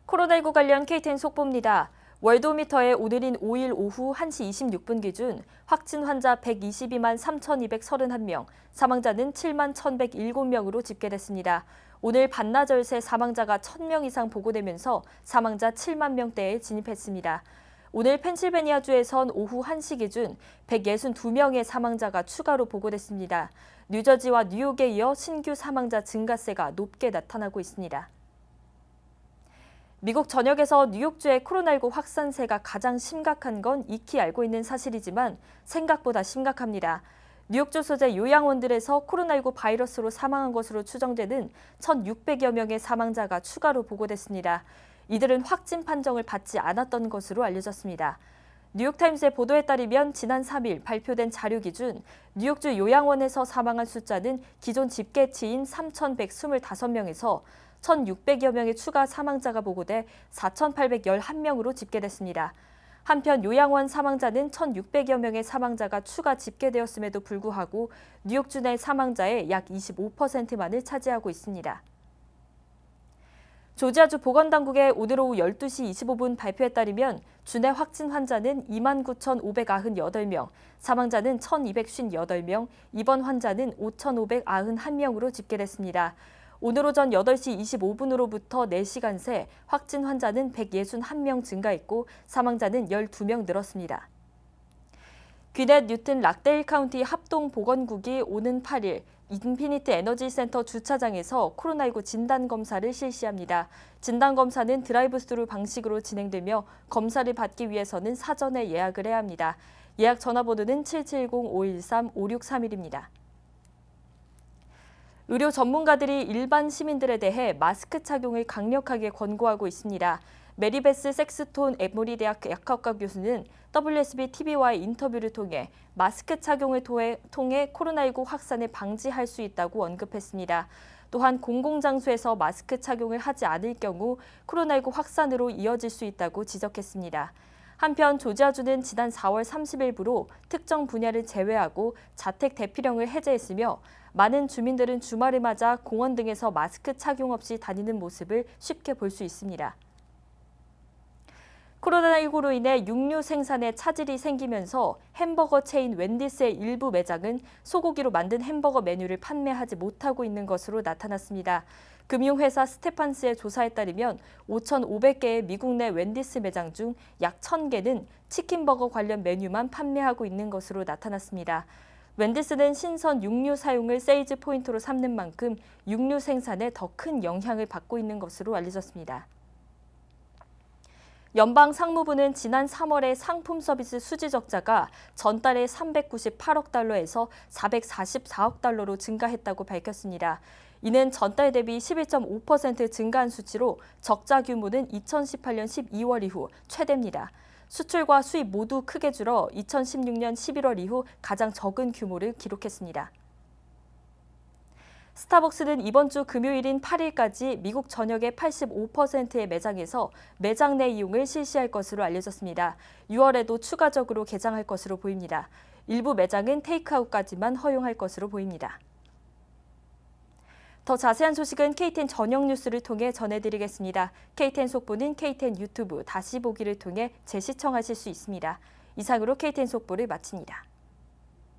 코로나19 관련 KTN 속보입니다. 월도미터의 오늘인 5일 오후 1시 26분 기준 확진 환자 122만 3,231명, 사망자는 7만 1,107명으로 집계됐습니다. 오늘 반나절 새 사망자가 1,000명 이상 보고되면서 사망자 7만 명대에 진입했습니다. 오늘 펜실베니아주에선 오후 1시 기준 162명의 사망자가 추가로 보고됐습니다. 뉴저지와 뉴욕에 이어 신규 사망자 증가세가 높게 나타나고 있습니다. 미국 전역에서 뉴욕주의 코로나19 확산세가 가장 심각한 건 익히 알고 있는 사실이지만 생각보다 심각합니다. 뉴욕주 소재 요양원들에서 코로나19 바이러스로 사망한 것으로 추정되는 1,600여 명의 사망자가 추가로 보고됐습니다. 이들은 확진 판정을 받지 않았던 것으로 알려졌습니다. 뉴욕타임스의 보도에 따르면 지난 3일 발표된 자료 기준 뉴욕주 요양원에서 사망한 숫자는 기존 집계치인 3,125명에서 1,600여 명의 추가 사망자가 보고돼 4,811명으로 집계됐습니다. 한편 요양원 사망자는 1,600여 명의 사망자가 추가 집계되었음에도 불구하고 뉴욕주 내 사망자의 약 25%만을 차지하고 있습니다. 조지아주 보건당국의 오늘 오후 12시 25분 발표에 따르면 주내 확진 환자는 29,598명, 사망자는 1,258명, 입원 환자는 5,591명으로 집계됐습니다. 오늘 오전 8시 25분으로부터 4시간 새 확진 환자는 161명 증가했고 사망자는 12명 늘었습니다. 귀넷 뉴튼 락데일 카운티 합동보건국이 오는 8일 인피니트 에너지 센터 주차장에서 코로나19 진단검사를 실시합니다. 진단검사는 드라이브스루 방식으로 진행되며 검사를 받기 위해서는 사전에 예약을 해야 합니다. 예약 전화번호는 770-513-5631입니다. 의료 전문가들이 일반 시민들에 대해 마스크 착용을 강력하게 권고하고 있습니다. 메리베스 섹스톤 에모리 대학 약학과 교수는 WSB-TV와의 인터뷰를 통해 마스크 착용을 통해 코로나19 확산을 방지할 수 있다고 언급했습니다. 또한 공공장소에서 마스크 착용을 하지 않을 경우 코로나19 확산으로 이어질 수 있다고 지적했습니다. 한편 조지아주는 지난 4월 30일부로 특정 분야를 제외하고 자택 대피령을 해제했으며 많은 주민들은 주말을 맞아 공원 등에서 마스크 착용 없이 다니는 모습을 쉽게 볼 수 있습니다. 코로나19로 인해 육류 생산에 차질이 생기면서 햄버거 체인 웬디스의 일부 매장은 소고기로 만든 햄버거 메뉴를 판매하지 못하고 있는 것으로 나타났습니다. 금융회사 스테판스의 조사에 따르면 5,500개의 미국 내 웬디스 매장 중 약 1,000개는 치킨버거 관련 메뉴만 판매하고 있는 것으로 나타났습니다. 웬디스는 신선 육류 사용을 세일즈 포인트로 삼는 만큼 육류 생산에 더 큰 영향을 받고 있는 것으로 알려졌습니다. 연방 상무부는 지난 3월에 상품 서비스 수지 적자가 전달에 398억 달러에서 444억 달러로 증가했다고 밝혔습니다. 이는 전달 대비 11.5% 증가한 수치로 적자 규모는 2018년 12월 이후 최대입니다. 수출과 수입 모두 크게 줄어 2016년 11월 이후 가장 적은 규모를 기록했습니다. 스타벅스는 이번 주 금요일인 8일까지 미국 전역의 85%의 매장에서 매장 내 이용을 실시할 것으로 알려졌습니다. 6월에도 추가적으로 개장할 것으로 보입니다. 일부 매장은 테이크아웃까지만 허용할 것으로 보입니다. 더 자세한 소식은 KTN 저녁 뉴스를 통해 전해드리겠습니다. KTN 속보는 KTN 유튜브 다시 보기를 통해 재시청하실 수 있습니다. 이상으로 KTN 속보를 마칩니다.